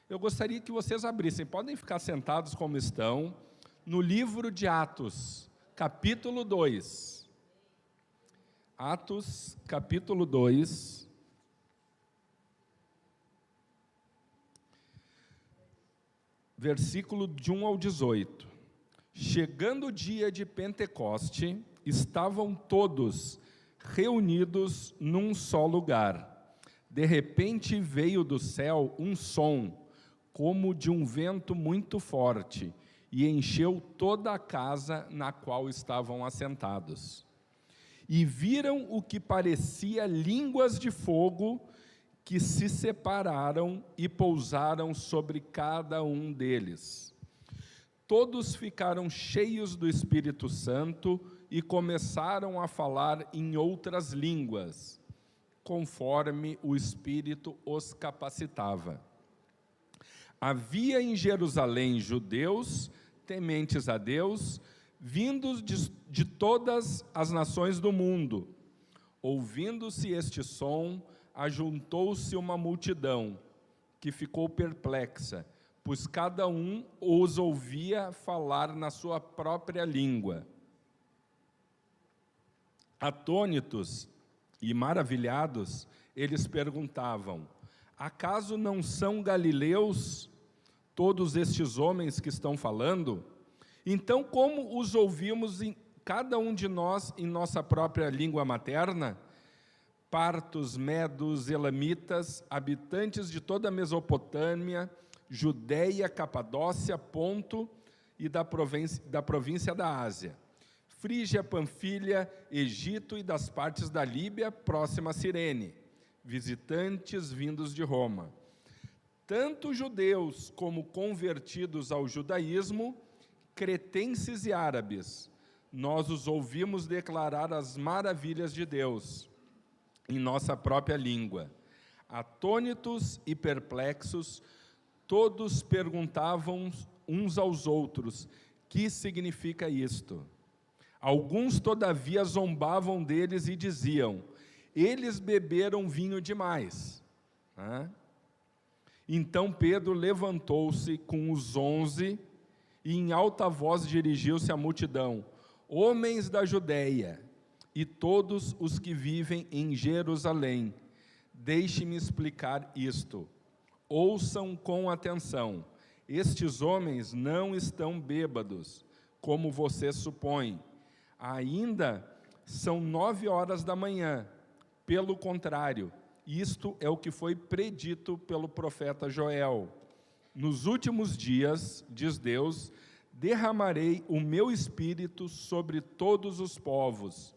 Eu gostaria que vocês abrissem, podem ficar sentados como estão, no livro de Atos, capítulo 2. Atos, capítulo 2. Versículo de 1 ao 18. Chegando o dia de Pentecoste, estavam todos reunidos num só lugar. De repente veio do céu um som, como de um vento muito forte, e encheu toda a casa na qual estavam assentados. E viram o que parecia línguas de fogo, que se separaram e pousaram sobre cada um deles. Todos ficaram cheios do Espírito Santo e começaram a falar em outras línguas, conforme o Espírito os capacitava. Havia em Jerusalém judeus, tementes a Deus, vindos de todas as nações do mundo. Ouvindo-se este som, ajuntou-se uma multidão, que ficou perplexa, pois cada um os ouvia falar na sua própria língua. Atônitos e maravilhados, eles perguntavam: acaso não são galileus todos estes homens que estão falando? Então, como os ouvimos cada um de nós em nossa própria língua materna? Partos, medos, elamitas, habitantes de toda a Mesopotâmia, Judeia, Capadócia, Ponto e da província da Ásia, Frígia, Panfilha, Egito e das partes da Líbia, próxima a Cirene, visitantes vindos de Roma. Tanto judeus como convertidos ao judaísmo, cretenses e árabes, nós os ouvimos declarar as maravilhas de Deus em nossa própria língua. Atônitos e perplexos, todos perguntavam uns aos outros: que significa isto? Alguns, todavia, zombavam deles e diziam: eles beberam vinho demais. Então Pedro levantou-se com os 11 e em alta voz dirigiu-se à multidão: homens da Judeia e todos os que vivem em Jerusalém, deixe-me explicar isto. Ouçam com atenção. Estes homens não estão bêbados, como vocês supõem. Ainda são 9 horas da manhã. Pelo contrário, isto é o que foi predito pelo profeta Joel. Nos últimos dias, diz Deus, derramarei o meu espírito sobre todos os povos.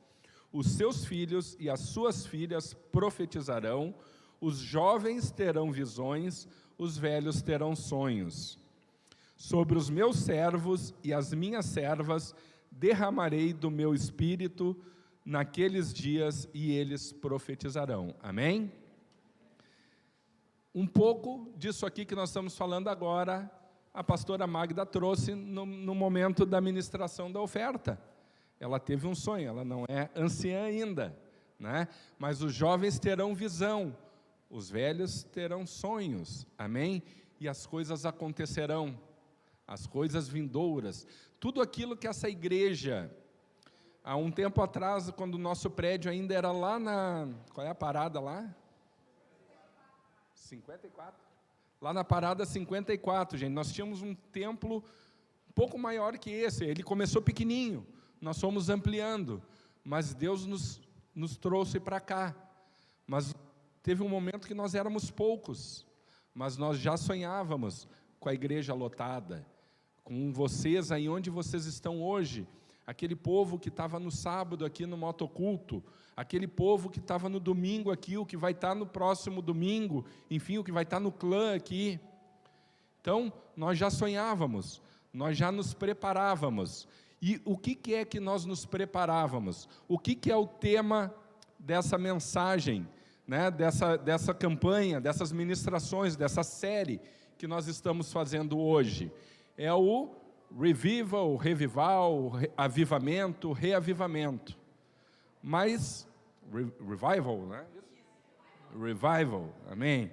Os seus filhos e as suas filhas profetizarão, os jovens terão visões, os velhos terão sonhos. Sobre os meus servos e as minhas servas derramarei do meu espírito naqueles dias e eles profetizarão. Amém? Um pouco disso aqui que nós estamos falando agora, a pastora Magda trouxe no momento da ministração da oferta. Ela teve um sonho, ela não é anciã ainda, né? Mas os jovens terão visão, os velhos terão sonhos, amém? E as coisas acontecerão, as coisas vindouras, tudo aquilo que essa igreja, há um tempo atrás, quando o nosso prédio ainda era lá na, qual é a parada lá? 54? Lá na parada 54, gente, nós tínhamos um templo um pouco maior que esse, ele começou pequenininho, nós fomos ampliando, mas Deus nos trouxe para cá. Mas teve um momento que nós éramos poucos, mas nós já sonhávamos com a igreja lotada, com vocês aí onde vocês estão hoje, aquele povo que estava no sábado aqui no motoculto, aquele povo que estava no domingo aqui, o que vai estar no próximo domingo, enfim, o que vai estar no clã aqui. Então, nós já sonhávamos, nós já nos preparávamos. E o que é que nós nos preparávamos? O que é o tema dessa mensagem, né? dessa campanha, dessas ministrações, dessa série que nós estamos fazendo hoje? É o revival, revival, avivamento, reavivamento. Mas, revival, né? Revival, amém?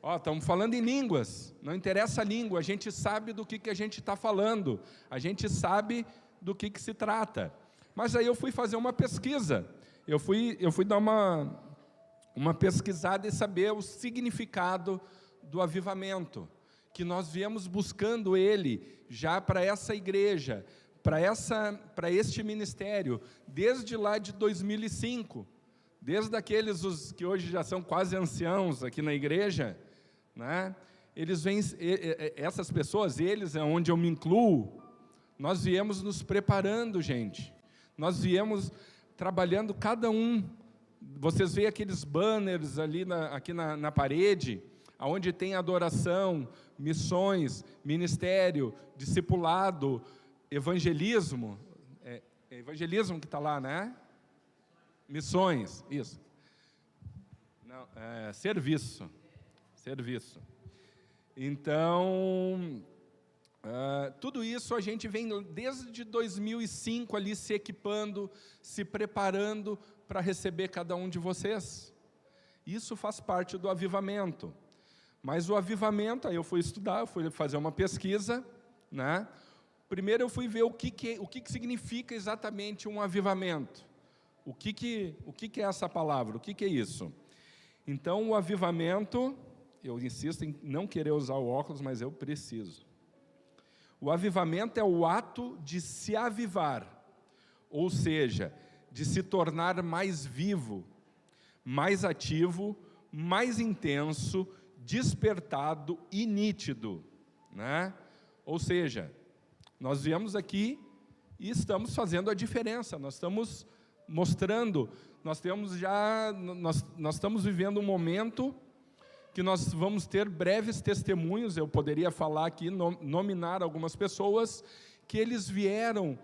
Ó, estamos falando em línguas, não interessa a língua, a gente sabe do que a gente está falando, a gente sabe do que se trata. Mas aí eu fui fazer uma pesquisa, eu fui dar uma pesquisada e saber o significado do avivamento, que nós viemos buscando ele já para essa igreja, para este ministério, desde lá de 2005, desde aqueles os que hoje já são quase anciãos aqui na igreja, né? Eles vêm, essas pessoas, eles é onde eu me incluo, nós viemos nos preparando, gente, nós viemos trabalhando cada um. Vocês veem aqueles banners ali aqui na parede, onde tem adoração, missões, ministério, discipulado, evangelismo, evangelismo que está lá, né? Missões, isso. Não, serviço. Então, tudo isso a gente vem desde 2005 ali se equipando, se preparando para receber cada um de vocês. Isso faz parte do avivamento. Mas o avivamento, aí eu fui estudar, eu fui fazer uma pesquisa, né? Primeiro eu fui ver o que significa exatamente um avivamento. O que é essa palavra? O que é isso? Então, o avivamento, eu insisto em não querer usar o óculos, mas eu preciso. O avivamento é o ato de se avivar, ou seja, de se tornar mais vivo, mais ativo, mais intenso, despertado e nítido, né? Ou seja, nós viemos aqui e estamos fazendo a diferença, nós estamos mostrando, nós estamos vivendo um momento que nós vamos ter breves testemunhos. Eu poderia falar aqui, nominar algumas pessoas, que eles vieram,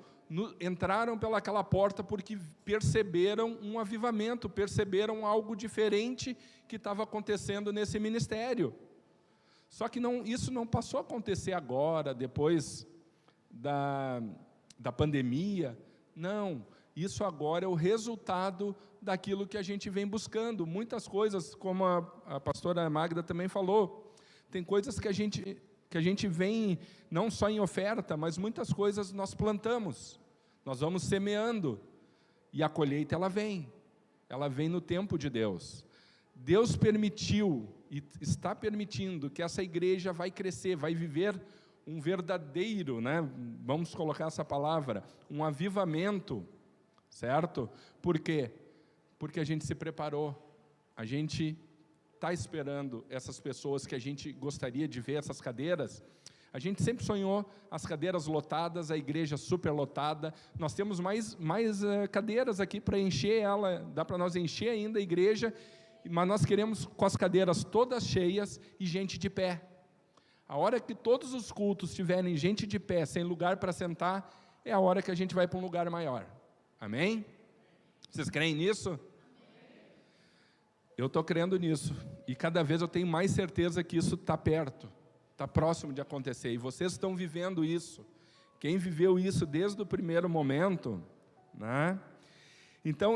entraram pelaquela porta porque perceberam um avivamento, perceberam algo diferente que estava acontecendo nesse ministério. Só que isso não passou a acontecer agora, depois da pandemia, não. Isso agora é o resultado daquilo que a gente vem buscando. Muitas coisas, como a pastora Magda também falou, tem coisas que a gente vem, não só em oferta, mas muitas coisas nós plantamos, nós vamos semeando, e a colheita ela vem no tempo de Deus. Deus permitiu e está permitindo que essa igreja vai crescer, vai viver um verdadeiro, né, vamos colocar essa palavra, um avivamento, certo? Por quê? Porque a gente se preparou, a gente está esperando essas pessoas que a gente gostaria de ver, essas cadeiras. A gente sempre sonhou as cadeiras lotadas, a igreja super lotada. Nós temos mais cadeiras aqui para encher ela, dá para nós encher ainda a igreja, mas nós queremos com as cadeiras todas cheias e gente de pé. A hora que todos os cultos tiverem gente de pé, sem lugar para sentar, é a hora que a gente vai para um lugar maior. Amém? Vocês creem nisso? Eu estou crendo nisso, e cada vez eu tenho mais certeza que isso está perto, está próximo de acontecer, e vocês estão vivendo isso. Quem viveu isso desde o primeiro momento, né? Então,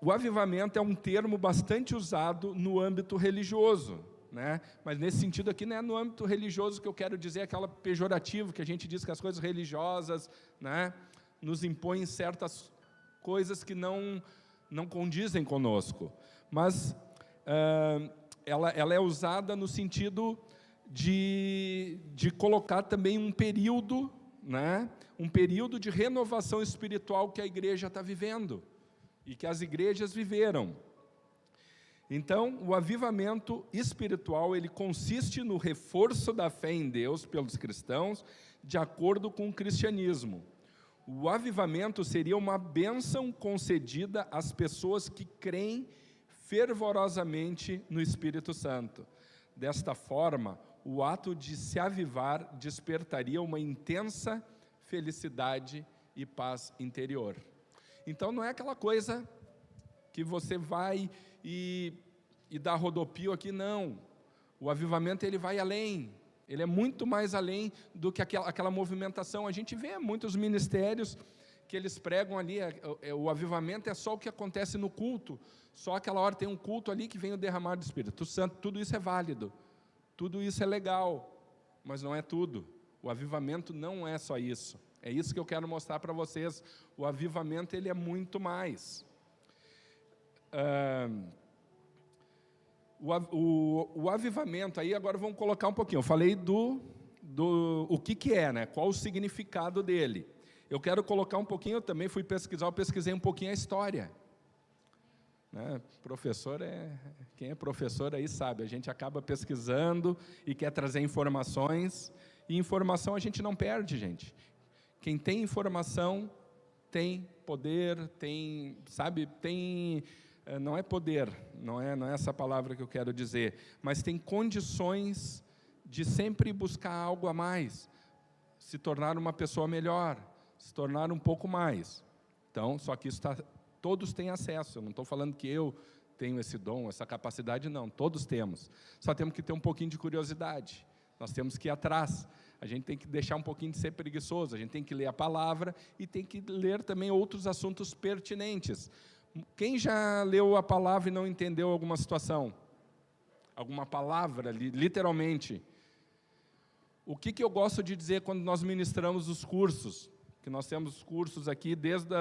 o avivamento é um termo bastante usado no âmbito religioso, né? Mas nesse sentido aqui não é no âmbito religioso que eu quero dizer aquela pejorativo, que a gente diz que as coisas religiosas, né, nos impõem certas coisas que não condizem conosco, mas ela é usada no sentido de colocar também um período, né, um período de renovação espiritual que a igreja está vivendo, e que as igrejas viveram. Então, o avivamento espiritual, ele consiste no reforço da fé em Deus pelos cristãos, de acordo com o cristianismo. O avivamento seria uma bênção concedida às pessoas que creem fervorosamente no Espírito Santo. Desta forma, o ato de se avivar despertaria uma intensa felicidade e paz interior. Então, não é aquela coisa que você vai e dá rodopio aqui, não. O avivamento, ele vai além. Ele é muito mais além do que aquela movimentação. A gente vê muitos ministérios que eles pregam ali, o avivamento é só o que acontece no culto, só aquela hora tem um culto ali que vem o derramar do Espírito Santo, tudo isso é válido, Tudo isso é legal, mas não é tudo. O avivamento não é só isso. É isso que eu quero mostrar para vocês. O avivamento, ele é muito mais. O avivamento, aí agora vamos colocar um pouquinho. Eu falei o que é, né? Qual o significado dele. Eu quero colocar um pouquinho, eu também fui pesquisar, eu pesquisei um pouquinho a história. Né? Quem é professor aí sabe, a gente acaba pesquisando e quer trazer informações, e informação a gente não perde, gente. Quem tem informação tem poder, não é poder, não é essa palavra que eu quero dizer, mas tem condições de sempre buscar algo a mais, se tornar uma pessoa melhor, se tornar um pouco mais. Então, só que isso todos têm acesso. Eu não estou falando que eu tenho esse dom, essa capacidade, não. Todos temos. Só temos que ter um pouquinho de curiosidade. Nós temos que ir atrás. A gente tem que deixar um pouquinho de ser preguiçoso. A gente tem que ler a palavra e tem que ler também outros assuntos pertinentes. Quem já leu a palavra e não entendeu alguma situação? Alguma palavra, literalmente? O que eu gosto de dizer quando nós ministramos os cursos? Que nós temos cursos aqui desde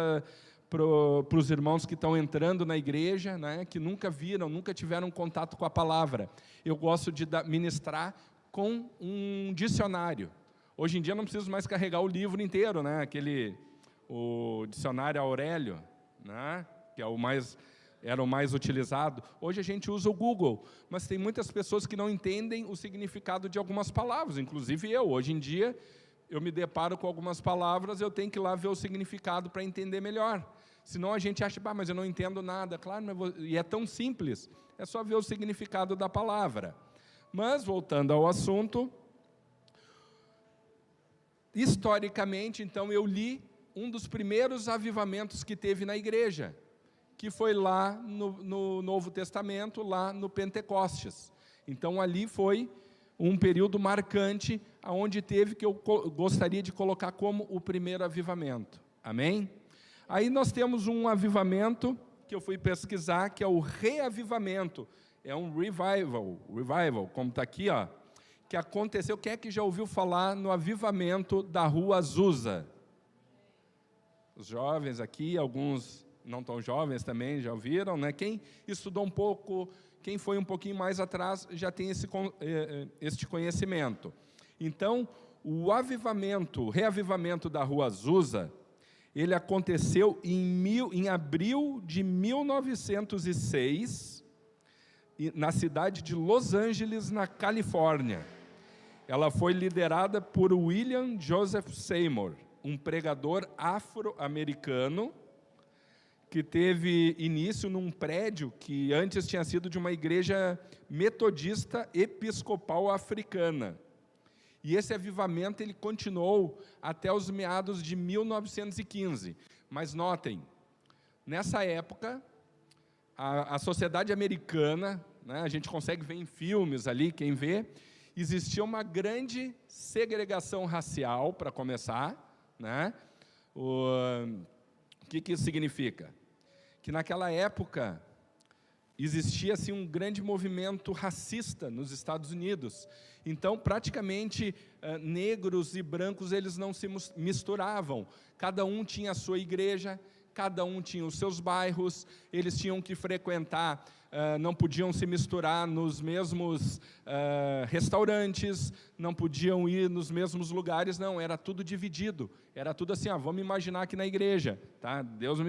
para os irmãos que estão entrando na igreja, né, que nunca viram, nunca tiveram contato com a palavra. Eu gosto de ministrar com um dicionário. Hoje em dia não preciso mais carregar o livro inteiro, né, o dicionário Aurélio, né, que era o mais utilizado. Hoje a gente usa o Google, mas tem muitas pessoas que não entendem o significado de algumas palavras, inclusive eu. Hoje em dia, eu me deparo com algumas palavras, eu tenho que ir lá ver o significado para entender melhor. Senão a gente acha, mas eu não entendo nada. Claro, e é tão simples, é só ver o significado da palavra. Mas, voltando ao assunto, historicamente, então, eu li um dos primeiros avivamentos que teve na igreja, que foi lá no Novo Testamento, lá no Pentecostes. Então, ali foi um período marcante, onde teve, que eu gostaria de colocar como o primeiro avivamento. Amém? Aí nós temos um avivamento, que eu fui pesquisar, que é o reavivamento. É um revival, como está aqui, ó, que aconteceu. Quem é que já ouviu falar no avivamento da Rua Azusa? Os jovens aqui, alguns não tão jovens também, já ouviram, né? Quem estudou um pouco, quem foi um pouquinho mais atrás, já tem este conhecimento. Então, o reavivamento da Rua Azusa, ele aconteceu em abril de 1906, na cidade de Los Angeles, na Califórnia. Ela foi liderada por William Joseph Seymour, um pregador afro-americano, que teve início num prédio que antes tinha sido de uma igreja metodista episcopal africana. E esse avivamento ele continuou até os meados de 1915. Mas notem, nessa época, a sociedade americana, né, a gente consegue ver em filmes ali, quem vê, existia uma grande segregação racial, para começar, né? O que isso significa? Que naquela época existia assim, um grande movimento racista nos Estados Unidos. Então, praticamente, negros e brancos eles não se misturavam. Cada um tinha a sua igreja, cada um tinha os seus bairros, eles tinham que frequentar, não podiam se misturar nos mesmos restaurantes, não podiam ir nos mesmos lugares, não, era tudo dividido, era tudo assim, vamos imaginar aqui na igreja, tá? Deus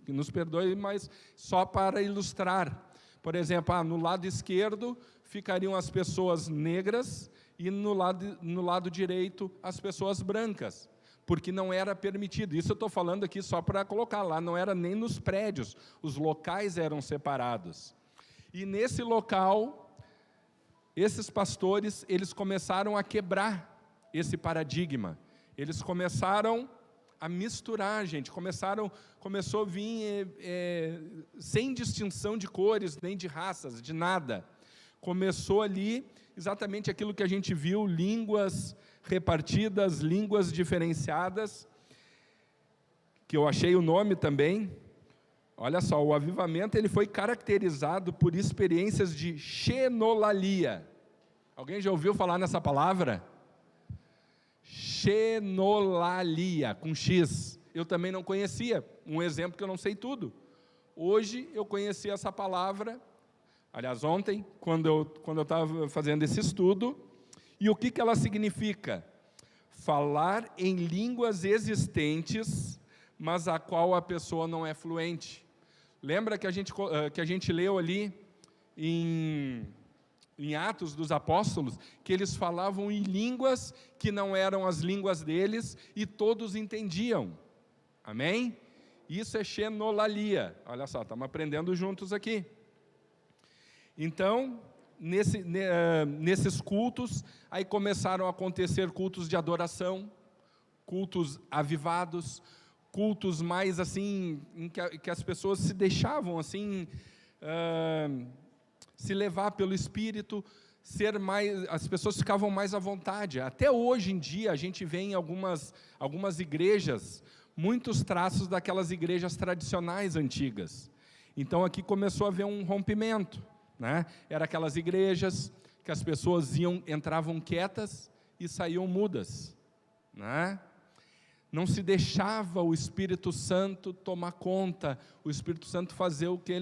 nos perdoe, mas só para ilustrar. Por exemplo, no lado esquerdo ficariam as pessoas negras e no lado direito as pessoas brancas, porque não era permitido. Isso eu estou falando aqui só para colocar lá, não era nem nos prédios, os locais eram separados. E nesse local, esses pastores, eles começaram a quebrar esse paradigma, eles começaram a misturar, gente, começou a vir sem distinção de cores, nem de raças, de nada. Começou ali exatamente aquilo que a gente viu, línguas repartidas, línguas diferenciadas, que eu achei o nome também. Olha só, o avivamento ele foi caracterizado por experiências de xenolalia. Alguém já ouviu falar nessa palavra? Xenolalia, com X. Eu também não conhecia, um exemplo que eu não sei tudo. Hoje eu conheci essa palavra, aliás, ontem, quando eu estava fazendo esse estudo, e o que ela significa? Falar em línguas existentes, mas a qual a pessoa não é fluente. Lembra que a gente leu ali em Atos dos Apóstolos, que eles falavam em línguas que não eram as línguas deles, e todos entendiam. Amém? Isso é xenolalia. Olha só, estamos aprendendo juntos aqui. Então, nesses cultos, aí começaram a acontecer cultos de adoração, cultos avivados, cultos mais assim, em que as pessoas se deixavam assim, se levar pelo Espírito, as pessoas ficavam mais à vontade. Até hoje em dia, a gente vê em algumas igrejas, muitos traços daquelas igrejas tradicionais antigas. Então aqui começou a haver um rompimento, né? Era aquelas igrejas que as pessoas entravam quietas e saíam mudas, né? Não se deixava o Espírito Santo tomar conta, o Espírito Santo fazer o que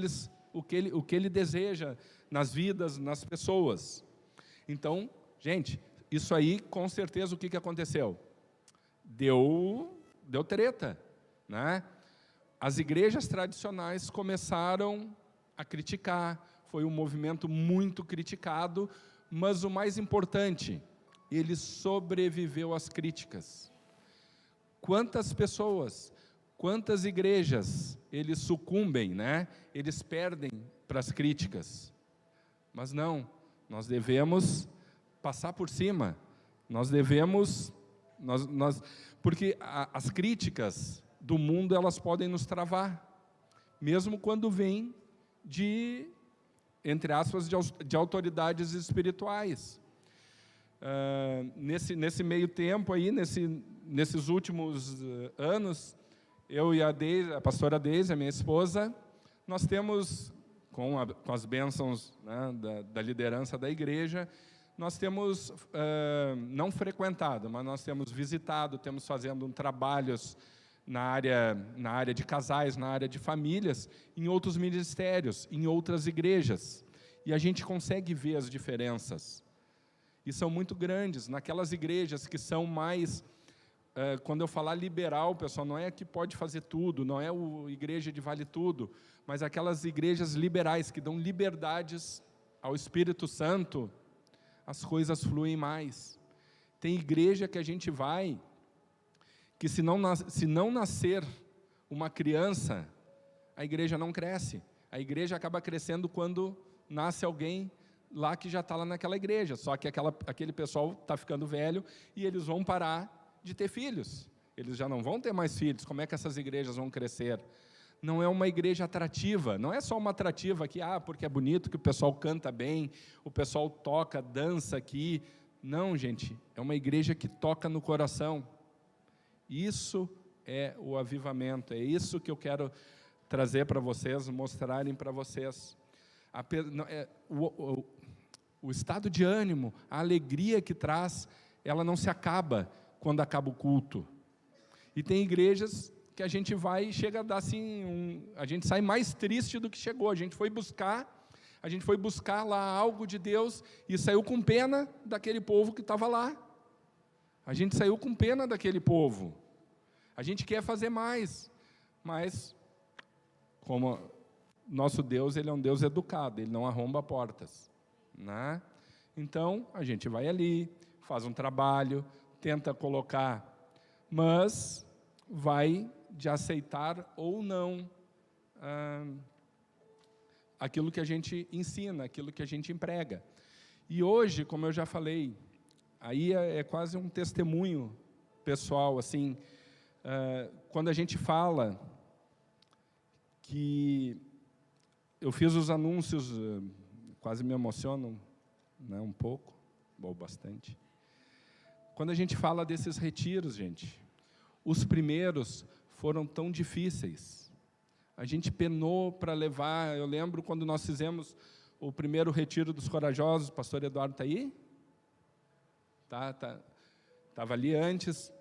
ele deseja nas vidas, nas pessoas. Então, gente, isso aí, com certeza, o que aconteceu? Deu treta, né? As igrejas tradicionais começaram a criticar, foi um movimento muito criticado, mas o mais importante, ele sobreviveu às críticas. Quantas pessoas, quantas igrejas, eles sucumbem, né? Eles perdem para as críticas. Mas não, nós devemos passar por cima, nós devemos, porque as críticas do mundo, elas podem nos travar, mesmo quando vêm entre aspas, de autoridades espirituais. Nesse meio tempo aí, nesses últimos anos, eu e a pastora Deise, a minha esposa, nós temos, com as bênçãos, né, da liderança da igreja, nós temos não frequentado, mas nós temos visitado, temos fazendo trabalhos na área de casais, na área de famílias, em outros ministérios, em outras igrejas, e a gente consegue ver as diferenças, e são muito grandes. Naquelas igrejas que são mais, quando eu falar liberal, pessoal, não é que pode fazer tudo, não é a igreja de vale tudo, mas aquelas igrejas liberais que dão liberdades ao Espírito Santo, as coisas fluem mais. Tem igreja que a gente vai, que se não nascer uma criança, a igreja não cresce. A igreja acaba crescendo quando nasce alguém lá que já está lá naquela igreja, só que aquele pessoal está ficando velho e eles vão parar de ter filhos. Eles já não vão ter mais filhos. Como é que essas igrejas vão crescer? Não é uma igreja atrativa, não é só uma atrativa que, porque é bonito, que o pessoal canta bem, o pessoal toca, dança aqui. Não, gente, é uma igreja que toca no coração. Isso é o avivamento, é isso que eu quero trazer para vocês, mostrarem para vocês. O estado de ânimo, a alegria que traz, ela não se acaba quando acaba o culto. E tem igrejas que a gente vai e chega a dar assim, a gente sai mais triste do que chegou. A gente foi buscar lá algo de Deus e saiu com pena daquele povo que estava lá. A gente saiu com pena daquele povo. A gente quer fazer mais, mas como nosso Deus, Ele é um Deus educado, Ele não arromba portas, né? Então, a gente vai ali, faz um trabalho, tenta colocar, mas vai de aceitar ou não aquilo que a gente ensina, aquilo que a gente emprega. E hoje, como eu já falei, aí é quase um testemunho pessoal, assim, quando a gente fala que eu fiz os anúncios, quase me emocionam, né, um pouco, ou bastante. Quando a gente fala desses retiros, gente, os primeiros foram tão difíceis. A gente penou para levar. Eu lembro quando nós fizemos o primeiro retiro dos corajosos, o pastor Eduardo está aí? Estava ali antes.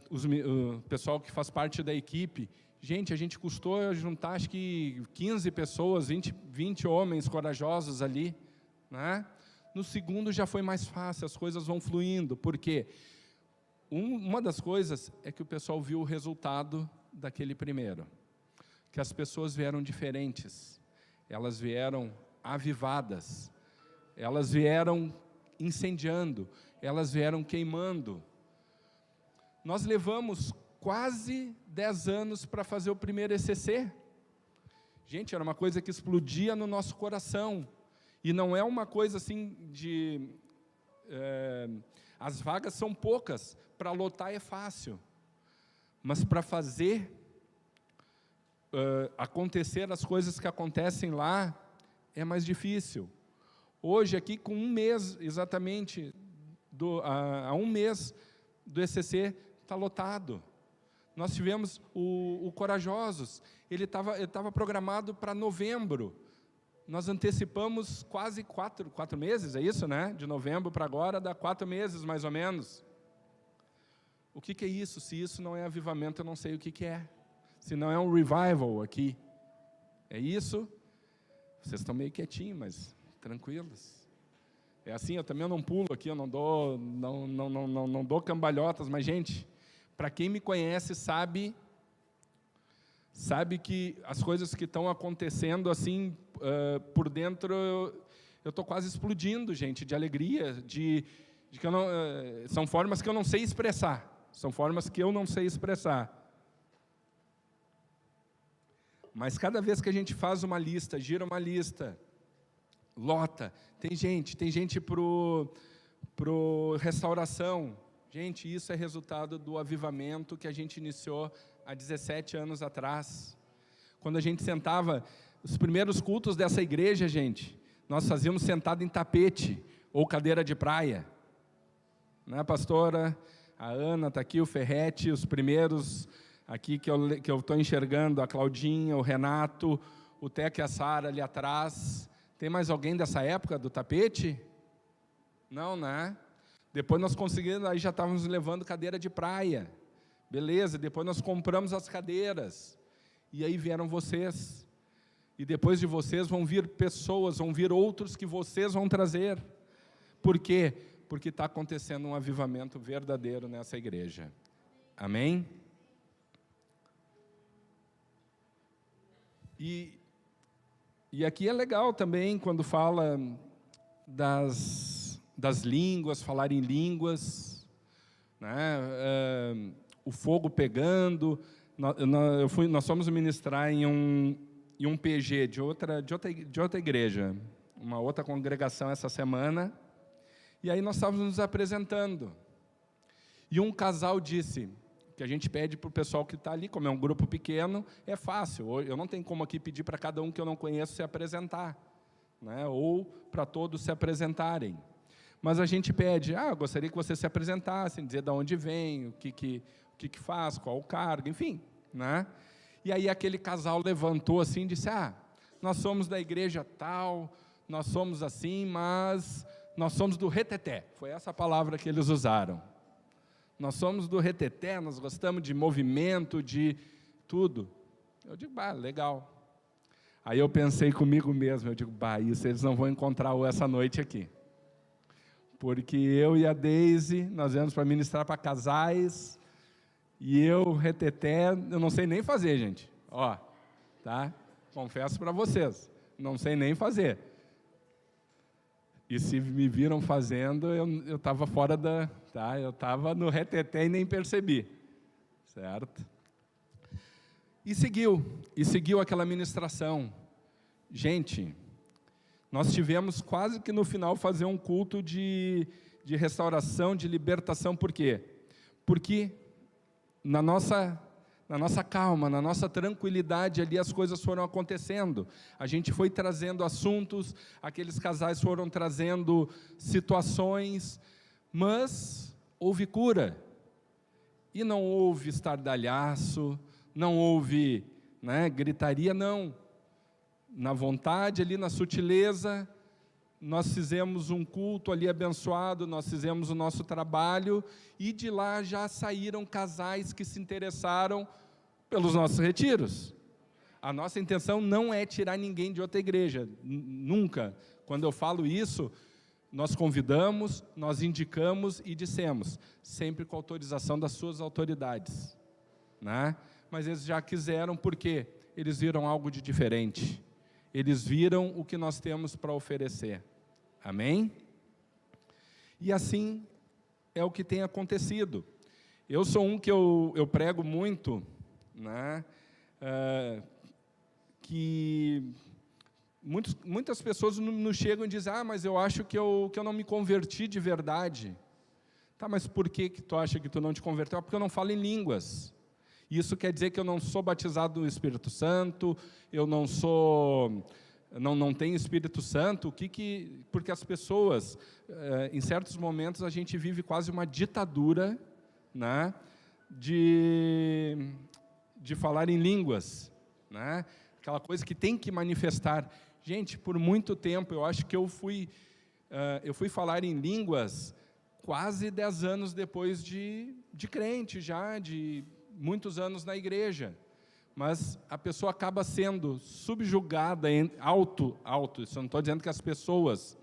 O pessoal que faz parte da equipe, gente, a gente custou juntar acho que 15 pessoas, 20 homens corajosos ali, né? No segundo já foi mais fácil, as coisas vão fluindo, porque uma das coisas é que o pessoal viu o resultado daquele primeiro, que as pessoas vieram diferentes, elas vieram avivadas, elas vieram incendiando, elas vieram queimando. Nós levamos quase 10 anos para fazer o primeiro ECC. Gente, era uma coisa que explodia no nosso coração. E não é uma coisa assim de... as vagas são poucas, para lotar é fácil. Mas para fazer acontecer as coisas que acontecem lá, é mais difícil. Hoje, aqui, com um mês, exatamente, há um mês do ECC, está lotado. Nós tivemos o Corajosos, ele estava programado para novembro. Nós antecipamos quase 4 meses, é isso, né? De novembro para agora, dá 4 meses, mais ou menos. O que é isso? Se isso não é avivamento, eu não sei o que é. Se não é um revival aqui. É isso? Vocês estão meio quietinhos, mas tranquilos. É assim, eu também não pulo aqui, eu não dou cambalhotas, mas, gente, para quem me conhece, sabe que as coisas que estão acontecendo assim, por dentro, eu estou quase explodindo, gente, de alegria, de que eu não, são formas que eu não sei expressar, Mas cada vez que a gente faz uma lista, gira uma lista, lota, tem gente pro restauração. Gente, isso é resultado do avivamento que a gente iniciou há 17 anos atrás. Quando a gente sentava, os primeiros cultos dessa igreja, gente, nós fazíamos sentado em tapete ou cadeira de praia. Né, pastora? A Ana está aqui, o Ferretti, os primeiros aqui que eu estou enxergando, a Claudinha, o Renato, o Teca e a Sara ali atrás. Tem mais alguém dessa época do tapete? Não, né? Depois nós conseguimos, aí já estávamos levando cadeira de praia. Beleza, depois nós compramos as cadeiras. E aí vieram vocês. E depois de vocês vão vir pessoas, vão vir outros que vocês vão trazer. Por quê? Porque está acontecendo um avivamento verdadeiro nessa igreja. Amém? E aqui é legal também, quando fala das línguas, falar em línguas, né? O fogo pegando. Nós fomos ministrar em um PG de outra igreja, uma outra congregação essa semana, e aí nós estávamos nos apresentando. E um casal disse, que a gente pede para o pessoal que está ali, como é um grupo pequeno, é fácil, eu não tenho como aqui pedir para cada um que eu não conheço se apresentar, né? Ou para todos se apresentarem. Mas a gente pede, eu gostaria que você se apresentasse, dizer de onde vem, o que faz, qual o cargo, enfim, né? E aí aquele casal levantou assim e disse, nós somos da igreja tal, nós somos assim, mas nós somos do reteté. Foi essa palavra que eles usaram. Nós somos do reteté, nós gostamos de movimento, de tudo. Eu digo, legal. Aí eu pensei comigo mesmo, eu digo, isso eles não vão encontrar essa noite aqui. Porque eu e a Deise, nós viemos para ministrar para casais, e eu, reteté, eu não sei nem fazer, gente. Tá? Confesso para vocês, não sei nem fazer. E se me viram fazendo, eu estava fora eu estava no reteté e nem percebi, certo? E seguiu aquela ministração. Gente, nós tivemos quase que no final fazer um culto de restauração, de libertação. Por quê? Porque na nossa calma, na nossa tranquilidade ali as coisas foram acontecendo. A gente foi trazendo assuntos, aqueles casais foram trazendo situações, mas houve cura. E não houve estardalhaço, não houve, gritaria, não. Na vontade ali, na sutileza, nós fizemos um culto ali abençoado, nós fizemos o nosso trabalho, e de lá já saíram casais que se interessaram pelos nossos retiros. A nossa intenção não é tirar ninguém de outra igreja, nunca. Quando eu falo isso, nós convidamos, nós indicamos e dissemos, sempre com autorização das suas autoridades, né? Mas eles já quiseram, porque eles viram algo de diferente. Eles viram o que nós temos para oferecer. Amém? E assim é o que tem acontecido. Eu sou um que eu prego muito, né? Que muitas pessoas nos chegam e dizem, mas eu acho que eu não me converti de verdade. Tá, mas por que tu acha que tu não te converteu? Porque eu não falo em línguas. Isso quer dizer que eu não sou batizado no Espírito Santo, eu não sou, não tenho Espírito Santo. Porque as pessoas, em certos momentos, a gente vive quase uma ditadura, né, de falar em línguas, né? Aquela coisa que tem que manifestar. Gente, por muito tempo, eu acho que eu fui falar em línguas quase 10 anos depois de crente, já, de muitos anos na igreja. Mas a pessoa acaba sendo subjugada, isso eu não estou dizendo que as pessoas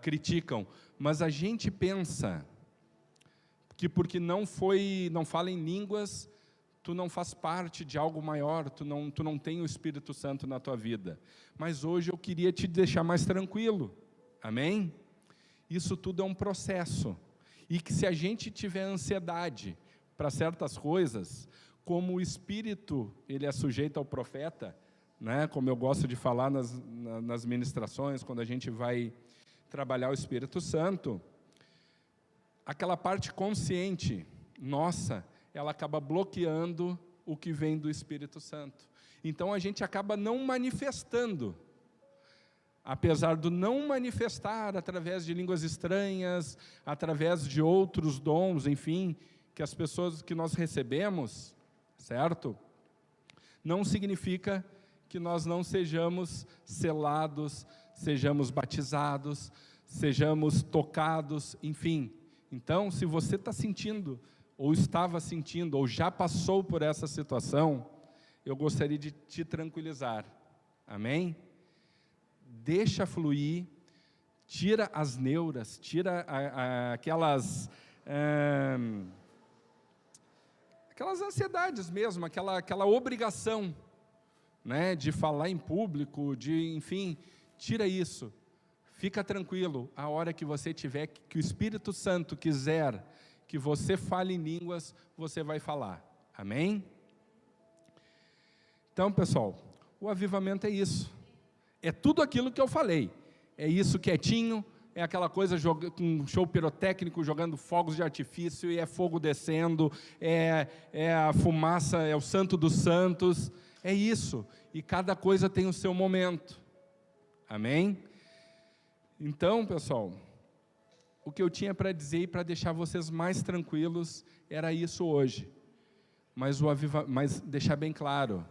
criticam, mas a gente pensa que porque não fala em línguas, tu não faz parte de algo maior, tu não tem o Espírito Santo na tua vida. Mas hoje eu queria te deixar mais tranquilo, amém? Isso tudo é um processo, e que se a gente tiver ansiedade para certas coisas, como o Espírito, ele é sujeito ao profeta, né? Como eu gosto de falar nas ministrações, quando a gente vai trabalhar o Espírito Santo, aquela parte consciente nossa, ela acaba bloqueando o que vem do Espírito Santo. Então a gente acaba não manifestando, apesar do não manifestar através de línguas estranhas, através de outros dons, enfim, que nós recebemos, certo? Não significa que nós não sejamos selados, sejamos batizados, sejamos tocados, enfim. Então, se você está sentindo, ou estava sentindo, ou já passou por essa situação, eu gostaria de te tranquilizar, amém? Deixa fluir, tira as neuras, tira aquelas ansiedades mesmo, aquela obrigação, né, de falar em público, enfim, tira isso. Fica tranquilo, a hora que você tiver, que o Espírito Santo quiser que você fale em línguas, você vai falar, amém? Então, pessoal, o avivamento é isso, é tudo aquilo que eu falei, é isso quietinho, é aquela coisa com um show pirotécnico, jogando fogos de artifício, e é fogo descendo, é a fumaça, é o santo dos santos, é isso, e cada coisa tem o seu momento, amém? Então, pessoal, o que eu tinha para dizer e para deixar vocês mais tranquilos, era isso hoje, mas deixar bem claro,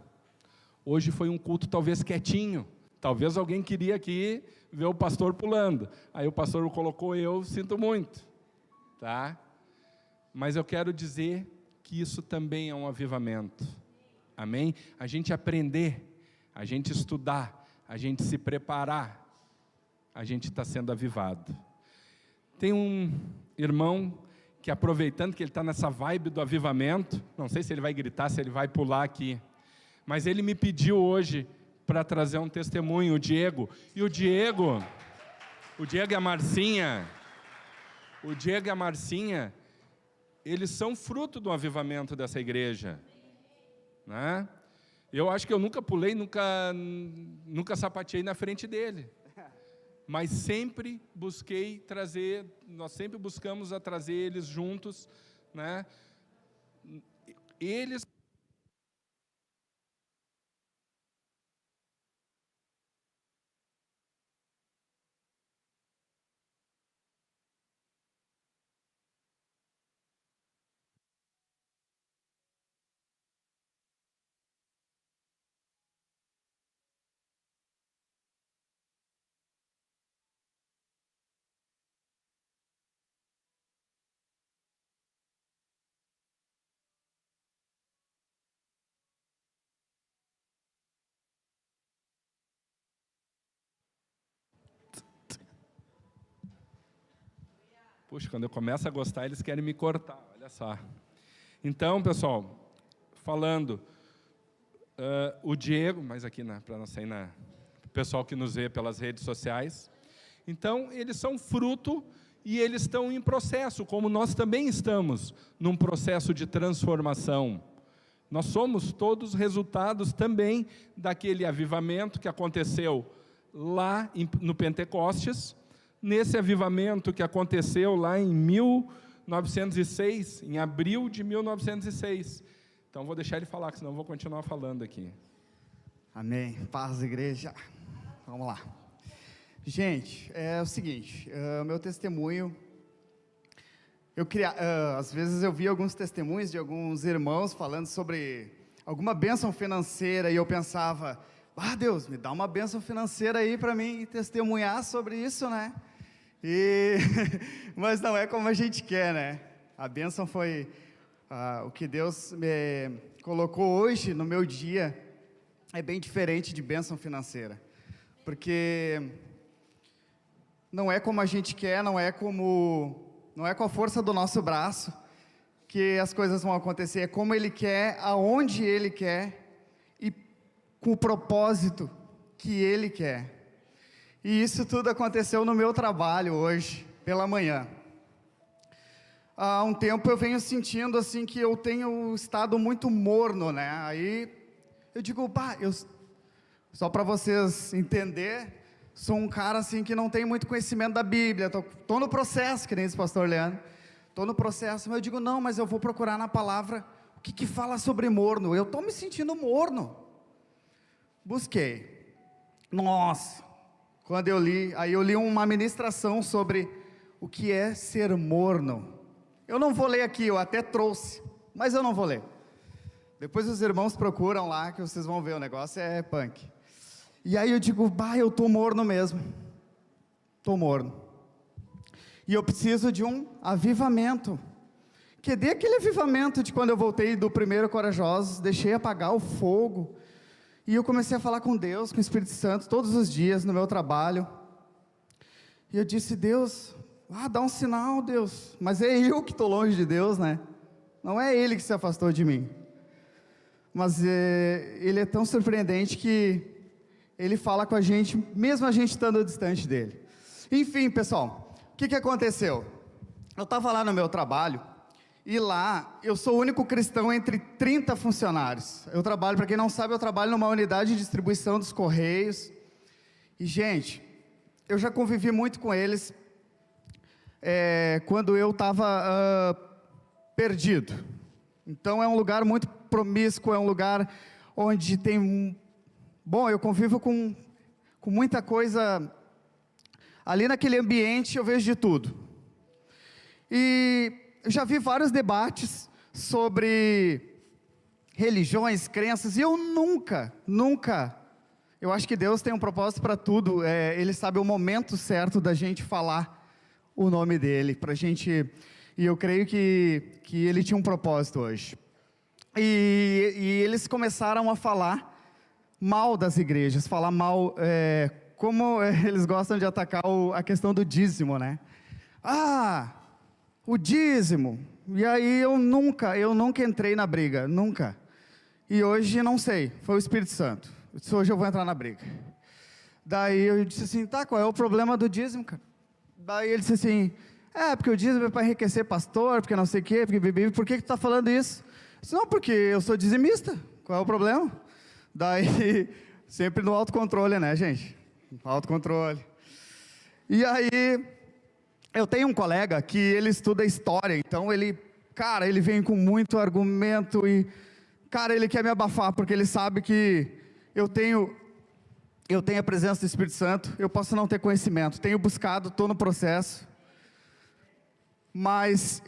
hoje foi um culto talvez quietinho, talvez alguém queria aqui ver o pastor pulando, aí o pastor colocou eu, sinto muito, tá? Mas eu quero dizer que isso também é um avivamento, amém? A gente aprender, a gente estudar, a gente se preparar, a gente está sendo avivado. Tem um irmão que, aproveitando que ele está nessa vibe do avivamento, não sei se ele vai gritar, se ele vai pular aqui, mas ele me pediu hoje para trazer um testemunho, o Diego. E o Diego e a Marcinha, eles são fruto do avivamento dessa igreja, né? Eu acho que eu nunca pulei, nunca sapateei na frente dele, mas sempre nós sempre buscamos trazer eles juntos, né? Eles Puxa, quando eu começo a gostar, eles querem me cortar, olha só. Então, pessoal, falando, o Diego, mas aqui para não sair o pessoal que nos vê pelas redes sociais. Então, eles são fruto e eles estão em processo, como nós também estamos num processo de transformação. Nós somos todos resultados também daquele avivamento que aconteceu lá no Pentecostes, nesse avivamento que aconteceu lá em 1906, em abril de 1906. Então, vou deixar ele falar, que senão eu vou continuar falando aqui. Amém. Paz, igreja. Vamos lá. Gente, é o seguinte, meu testemunho, às vezes eu vi alguns testemunhos de alguns irmãos falando sobre alguma bênção financeira, e eu pensava, Deus, me dá uma bênção financeira aí para mim testemunhar sobre isso, né? Mas não é como a gente quer, né? A bênção foi o que Deus me colocou hoje no meu dia, é bem diferente de bênção financeira, porque não é como a gente quer, não é com a força do nosso braço que as coisas vão acontecer, é como Ele quer, aonde Ele quer e com o propósito que Ele quer. E isso tudo aconteceu no meu trabalho hoje, pela manhã. Há um tempo eu venho sentindo assim que eu tenho estado muito morno, né? Aí eu digo, só para vocês entenderem, sou um cara assim que não tem muito conhecimento da Bíblia, estou no processo, que nem esse pastor Leandro, estou no processo, mas eu digo, não, mas eu vou procurar na palavra, o que fala sobre morno, eu estou me sentindo morno, busquei, nossa, quando eu li, aí eu li uma ministração sobre o que é ser morno, eu não vou ler aqui, eu até trouxe, mas eu não vou ler, depois os irmãos procuram lá, que vocês vão ver, o negócio é punk. E aí eu digo, eu estou morno mesmo, estou morno, e eu preciso de um avivamento, que dê aquele avivamento de quando eu voltei do primeiro Corajosos, deixei apagar o fogo, e eu comecei a falar com Deus, com o Espírito Santo, todos os dias no meu trabalho, e eu disse, Deus, dá um sinal, Deus, mas é eu que estou longe de Deus, né, não é Ele que se afastou de mim, mas Ele é tão surpreendente que Ele fala com a gente, mesmo a gente estando distante dele. Enfim, pessoal, o que aconteceu? Eu estava lá no meu trabalho, e lá, eu sou o único cristão entre 30 funcionários. Eu trabalho, para quem não sabe, eu trabalho numa unidade de distribuição dos Correios. E, gente, eu já convivi muito com eles, quando eu estava perdido. Então, é um lugar muito promíscuo, é um lugar onde tem... Bom, eu convivo com muita coisa, ali naquele ambiente eu vejo de tudo, e eu já vi vários debates sobre religiões, crenças, e eu nunca, eu acho que Deus tem um propósito para tudo, Ele sabe o momento certo da gente falar o nome dEle, pra gente, e eu creio que Ele tinha um propósito hoje, e eles começaram a falar mal das igrejas, falar mal, como eles gostam de atacar a questão do dízimo, né? O dízimo, e aí eu nunca entrei na briga, nunca, e hoje não sei, foi o Espírito Santo, hoje eu vou entrar na briga, daí eu disse assim, qual é o problema do dízimo, cara? Daí ele disse assim, porque o dízimo é para enriquecer pastor, porque não sei o quê, por que tu está falando isso? Eu disse, não, porque eu sou dizimista, qual é o problema? Daí, sempre no autocontrole, né, gente? Autocontrole. E aí, eu tenho um colega que ele estuda história, então ele vem com muito argumento e, ele quer me abafar, porque ele sabe que eu tenho a presença do Espírito Santo, eu posso não ter conhecimento, tenho buscado, estou no processo, mas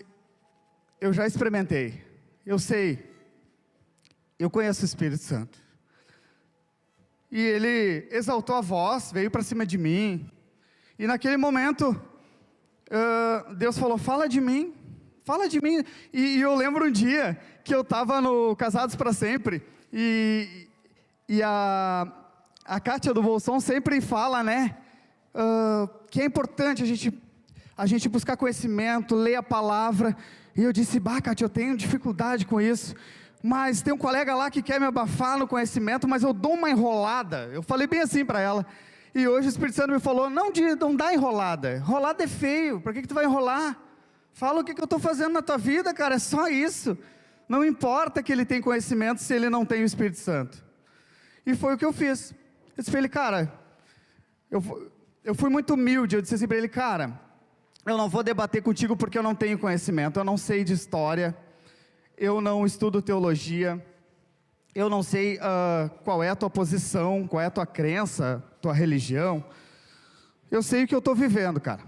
eu já experimentei, eu sei, eu conheço o Espírito Santo. E ele exaltou a voz, veio para cima de mim, e naquele momento, Deus falou, fala de mim, e eu lembro um dia, que eu estava no Casados para Sempre, e a Kátia do Bolson sempre fala, né, que é importante a gente a gente buscar conhecimento, ler a palavra, e eu disse, Kátia, eu tenho dificuldade com isso, mas tem um colega lá que quer me abafar no conhecimento, mas eu dou uma enrolada, eu falei bem assim para ela, e hoje o Espírito Santo me falou, não dá enrolada é feio, para que tu vai enrolar? Fala o que eu estou fazendo na tua vida, cara, é só isso, não importa que ele tem conhecimento se ele não tem o Espírito Santo. E foi o que eu fiz, eu disse para ele, cara, eu fui muito humilde, eu disse assim para ele, cara, eu não vou debater contigo porque eu não tenho conhecimento, eu não sei de história, eu não estudo teologia, eu não sei qual é a tua posição, qual é a tua crença, tua religião, eu sei o que eu estou vivendo, cara,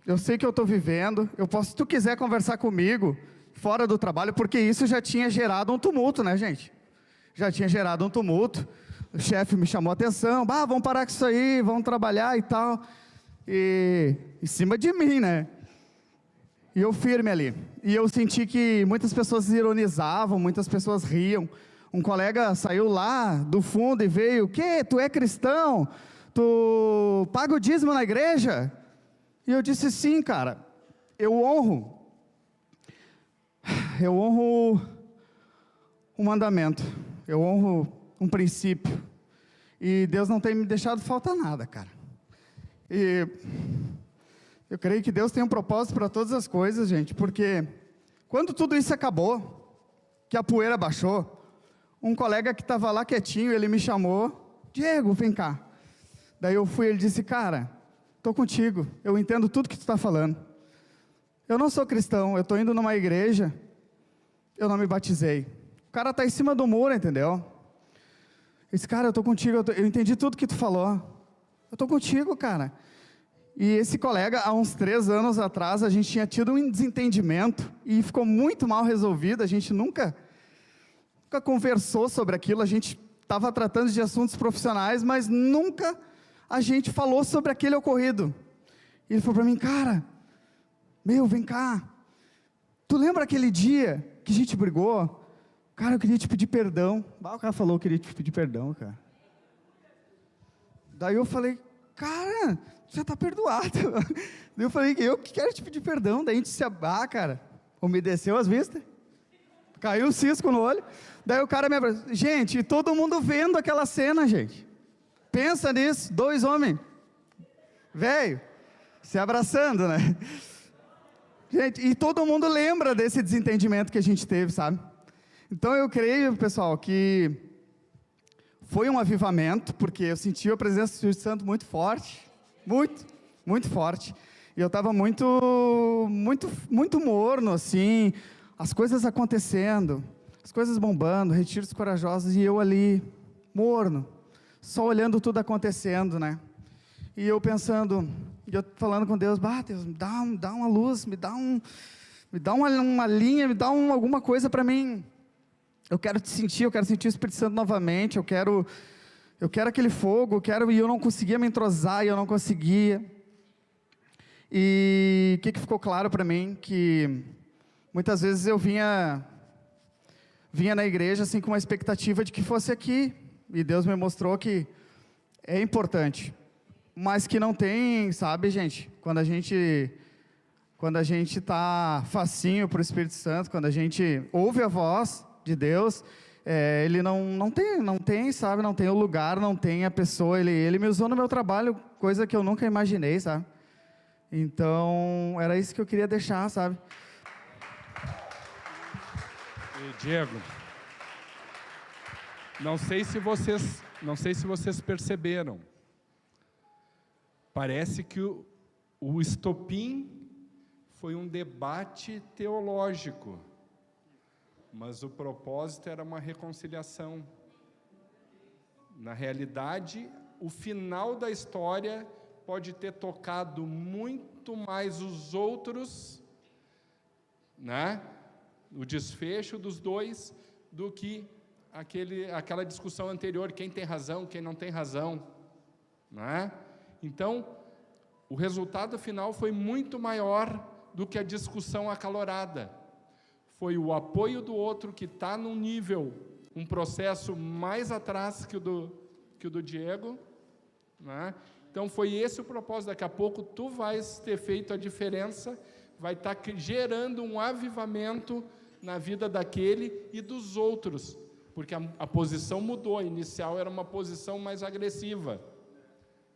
eu sei o que eu estou vivendo, se tu quiser conversar comigo, fora do trabalho, porque isso já tinha gerado um tumulto, né, gente? Já tinha gerado um tumulto, o chefe me chamou a atenção, vamos parar com isso aí, vamos trabalhar e tal, e em cima de mim, né? E eu firme ali, e eu senti que muitas pessoas ironizavam, muitas pessoas riam, um colega saiu lá do fundo e veio, o quê? Tu é cristão? Tu paga o dízimo na igreja? E eu disse, sim, cara, eu honro um mandamento, eu honro um princípio, e Deus não tem me deixado faltar nada, cara, e eu creio que Deus tem um propósito para todas as coisas, gente, porque quando tudo isso acabou, que a poeira baixou, um colega que estava lá quietinho, ele me chamou, Diego, vem cá, daí eu fui, ele disse, cara, estou contigo, eu entendo tudo que tu está falando, eu não sou cristão, eu estou indo numa igreja, eu não me batizei, o cara está em cima do muro, entendeu? Esse cara, eu estou contigo, eu entendi tudo que tu falou, eu estou contigo, cara. E esse colega, há uns 3 anos atrás, a gente tinha tido um desentendimento, e ficou muito mal resolvido, a gente nunca conversou sobre aquilo, a gente estava tratando de assuntos profissionais, mas nunca a gente falou sobre aquele ocorrido. E ele falou para mim, cara, vem cá, tu lembra aquele dia que a gente brigou? Cara, eu queria te pedir perdão. O cara falou que queria te pedir perdão, cara. Daí eu falei, cara, já está perdoado. Daí eu falei, eu que quero te pedir perdão. Daí a gente se cara, umedeceu as vistas, caiu um cisco no olho. Daí o cara me abraçou. Gente, todo mundo vendo aquela cena, gente. Pensa nisso, 2 homens, velho, se abraçando, né? Gente, e todo mundo lembra desse desentendimento que a gente teve, sabe? Então eu creio, pessoal, que foi um avivamento, porque eu senti a presença do Espírito Santo muito forte, muito forte, e eu estava muito morno, assim, as coisas acontecendo, as coisas bombando, retiros corajosos, e eu ali, morno, só olhando tudo acontecendo, né? E eu pensando, e eu falando com Deus, Deus, me dá uma luz, me dá uma linha, me dá alguma coisa para mim. Eu quero te sentir, eu quero sentir o Espírito Santo novamente, eu quero aquele fogo, e eu não conseguia me entrosar, e eu não conseguia. E o que ficou claro para mim, que muitas vezes eu vinha na igreja assim com uma expectativa de que fosse aqui, e Deus me mostrou que é importante, mas que não tem, sabe, gente, quando a gente está facinho para o Espírito Santo, quando a gente ouve a voz de Deus, ele não tem, sabe, não tem o lugar, não tem a pessoa, ele me usou no meu trabalho, coisa que eu nunca imaginei, sabe, então, era isso que eu queria deixar, sabe. E Diego, não sei se vocês perceberam, parece que o estopim foi um debate teológico, mas o propósito era uma reconciliação. Na realidade, o final da história pode ter tocado muito mais os outros, né? O desfecho dos dois, do que aquela discussão anterior, quem tem razão, quem não tem razão, né? Então, o resultado final foi muito maior do que a discussão acalorada. Foi o apoio do outro que está num nível, um processo mais atrás que o do Diego, né? Então foi esse o propósito. Daqui a pouco tu vais ter feito a diferença, vai estar gerando um avivamento na vida daquele e dos outros, porque a posição mudou. A inicial era uma posição mais agressiva,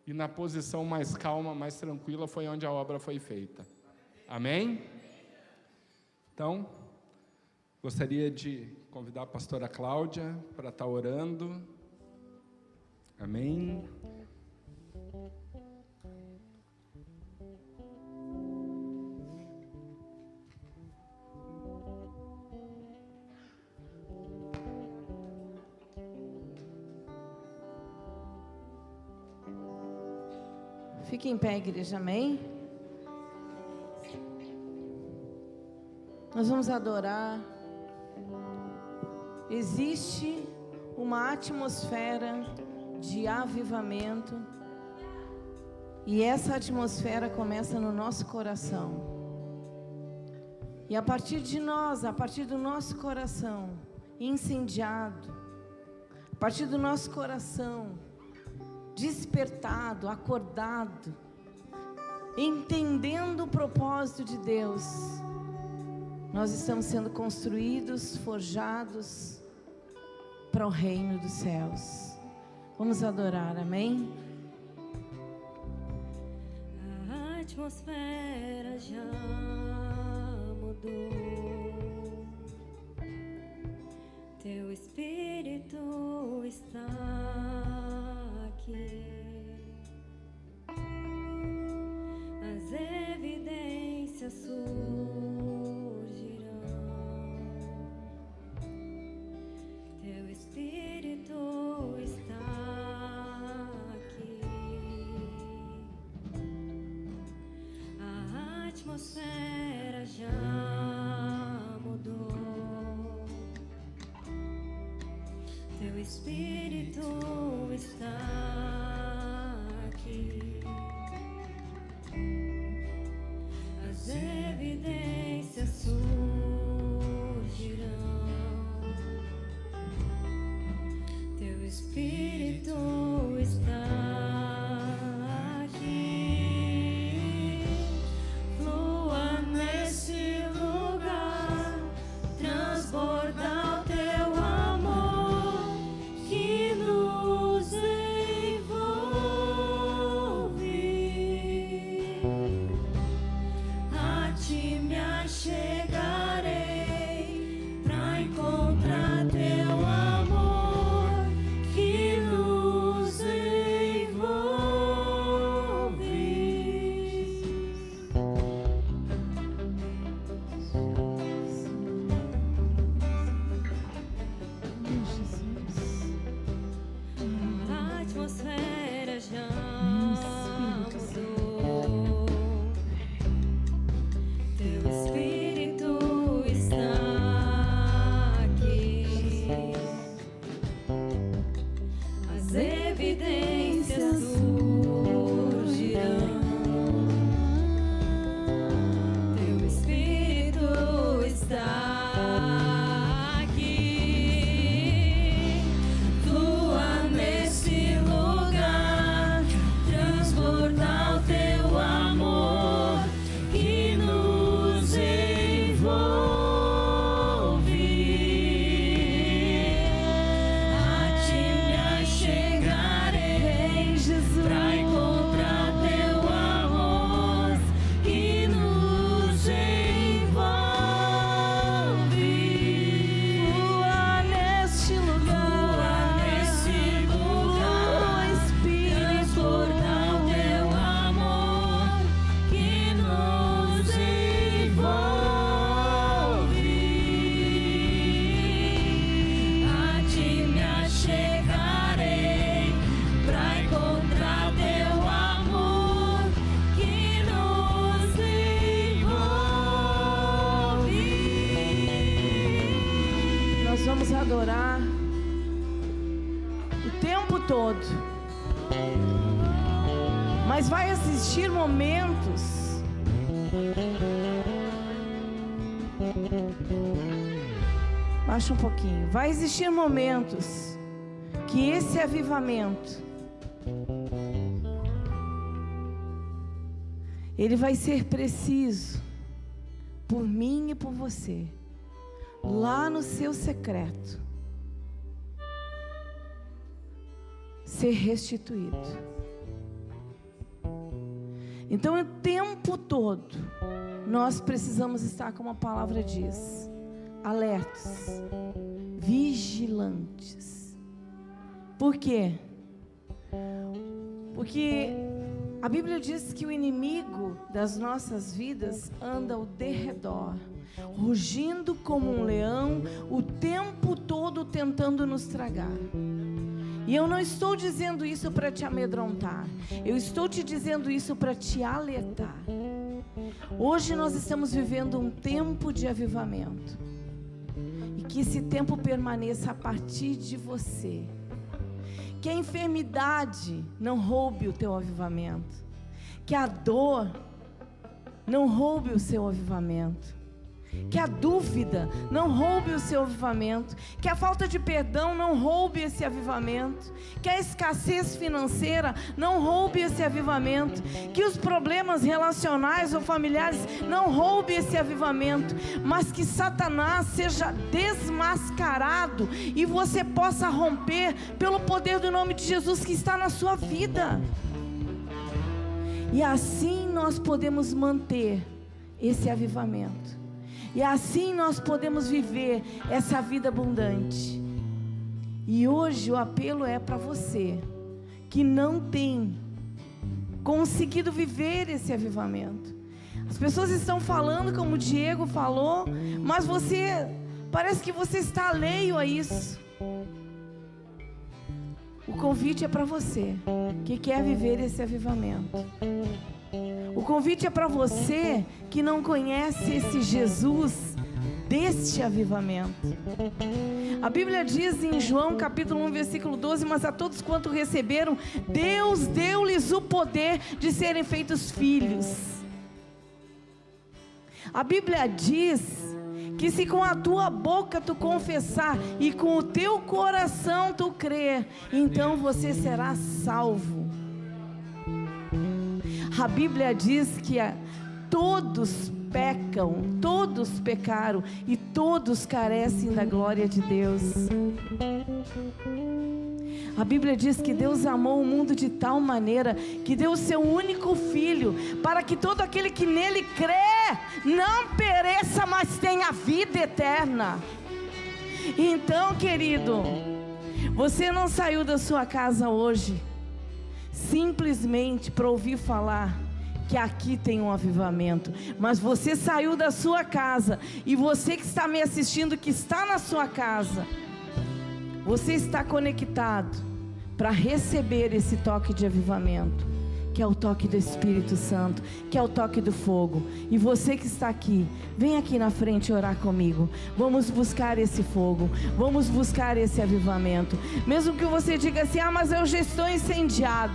e na posição mais calma, mais tranquila, foi onde a obra foi feita. Amém? Então, gostaria de convidar a pastora Cláudia para estar orando. Amém? Fique em pé, igreja, amém? Nós vamos adorar. Existe uma atmosfera de avivamento, e essa atmosfera começa no nosso coração. E a partir de nós, a partir do nosso coração incendiado, a partir do nosso coração despertado, acordado, entendendo o propósito de Deus, nós estamos sendo construídos, forjados para o reino dos céus. Vamos adorar, amém? A atmosfera já mudou. Teu Espírito está aqui. As evidências surgirão. Teu Espírito está aqui. A atmosfera já mudou. Teu Espírito está aqui. As evidências surgirão. Teu Espírito está aqui. Flua nesse lugar, transborda o teu amor que nos envolve. A ti me achegarei pra encontrar teu amor que nos envolve. A atmosfera já mudou. Teu Espírito está aqui. As evidências surgirão. Teu Espírito está aqui. Flua nesse lugar, transbordar o teu amor que nos envolve. A ti me achegarei, Jesus, pra encontrar teu amor que nos envolve. Flua neste lugar, transbordar o teu amor que nos envolve. A ti me achegarei pra encontrar teu amor que nos envolve. Nós vamos adorar o tempo todo, mas vai existir momentos baixa um pouquinho. Vai existir momentos que esse avivamento ele vai ser preciso, por mim e por você, lá no seu secreto, ser restituído. Então, o tempo todo, nós precisamos estar, como a palavra diz, alertos, vigilantes. Por quê? Porque a Bíblia diz que o inimigo das nossas vidas anda ao derredor, rugindo como um leão, o tempo todo tentando nos tragar. E eu não estou dizendo isso para te amedrontar, eu estou te dizendo isso para te alertar. Hoje nós estamos vivendo um tempo de avivamento, e que esse tempo permaneça a partir de você. Que a enfermidade não roube o teu avivamento, que a dor não roube o seu avivamento, que a dúvida não roube o seu avivamento, que a falta de perdão não roube esse avivamento, que a escassez financeira não roube esse avivamento, que os problemas relacionais ou familiares não roube esse avivamento, mas que Satanás seja desmascarado e você possa romper pelo poder do nome de Jesus que está na sua vida. E assim nós podemos manter esse avivamento. E assim nós podemos viver essa vida abundante. E hoje o apelo é para você que não tem conseguido viver esse avivamento. As pessoas estão falando como o Diego falou, mas parece que você está alheio a isso. O convite é para você que quer viver esse avivamento. O convite é para você que não conhece esse Jesus deste avivamento. A Bíblia diz em João capítulo 1 versículo 12: mas a todos quanto receberam, Deus deu-lhes o poder de serem feitos filhos. A Bíblia diz que se com a tua boca tu confessar e com o teu coração tu crer, então você será salvo. A Bíblia diz que todos pecam, todos pecaram e todos carecem da glória de Deus. A Bíblia diz que Deus amou o mundo de tal maneira que deu o seu único filho, para que todo aquele que nele crê não pereça, mas tenha vida eterna. Então, querido, você não saiu da sua casa hoje simplesmente para ouvir falar que aqui tem um avivamento, mas você saiu da sua casa, e você que está me assistindo, que está na sua casa, você está conectado para receber esse toque de avivamento, que é o toque do Espírito Santo, que é o toque do fogo. E você que está aqui, vem aqui na frente orar comigo. Vamos buscar esse fogo, vamos buscar esse avivamento. Mesmo que você diga assim: ah, mas eu já estou incendiado.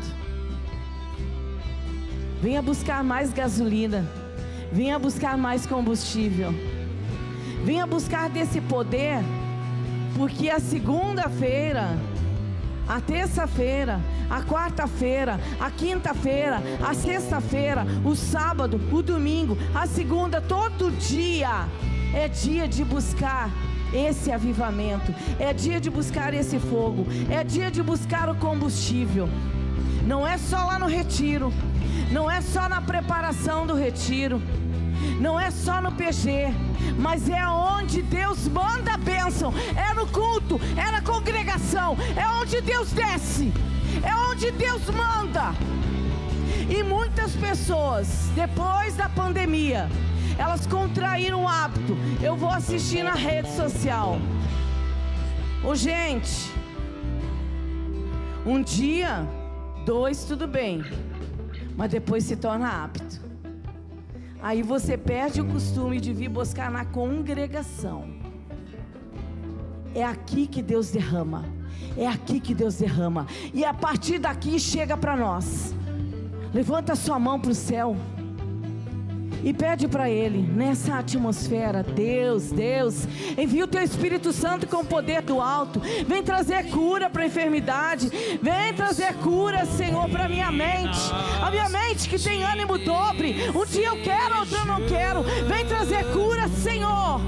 Venha buscar mais gasolina, venha buscar mais combustível, venha buscar desse poder, porque a segunda-feira, a terça-feira, a quarta-feira, a quinta-feira, a sexta-feira, o sábado, o domingo, a segunda, todo dia é dia de buscar esse avivamento, é dia de buscar esse fogo, é dia de buscar o combustível. Não é só lá no retiro, não é só na preparação do retiro, não é só no PG, mas é onde Deus manda a bênção, é no culto, é na congregação, é onde Deus desce, é onde Deus manda. E muitas pessoas, depois da pandemia, elas contraíram o hábito: eu vou assistir na rede social. Ô gente, um dia, 2 tudo bem, mas depois se torna hábito. Aí você perde o costume de vir buscar na congregação. É aqui que Deus derrama, é aqui que Deus derrama, e a partir daqui chega para nós. Levanta a sua mão para o céu E pede para Ele, nessa atmosfera: Deus, envia o Teu Espírito Santo com o poder do alto. Vem trazer cura para a enfermidade. Vem trazer cura, Senhor, para a minha mente. A minha mente que tem ânimo dobre. Um dia eu quero, outro eu não quero. Vem trazer cura, Senhor.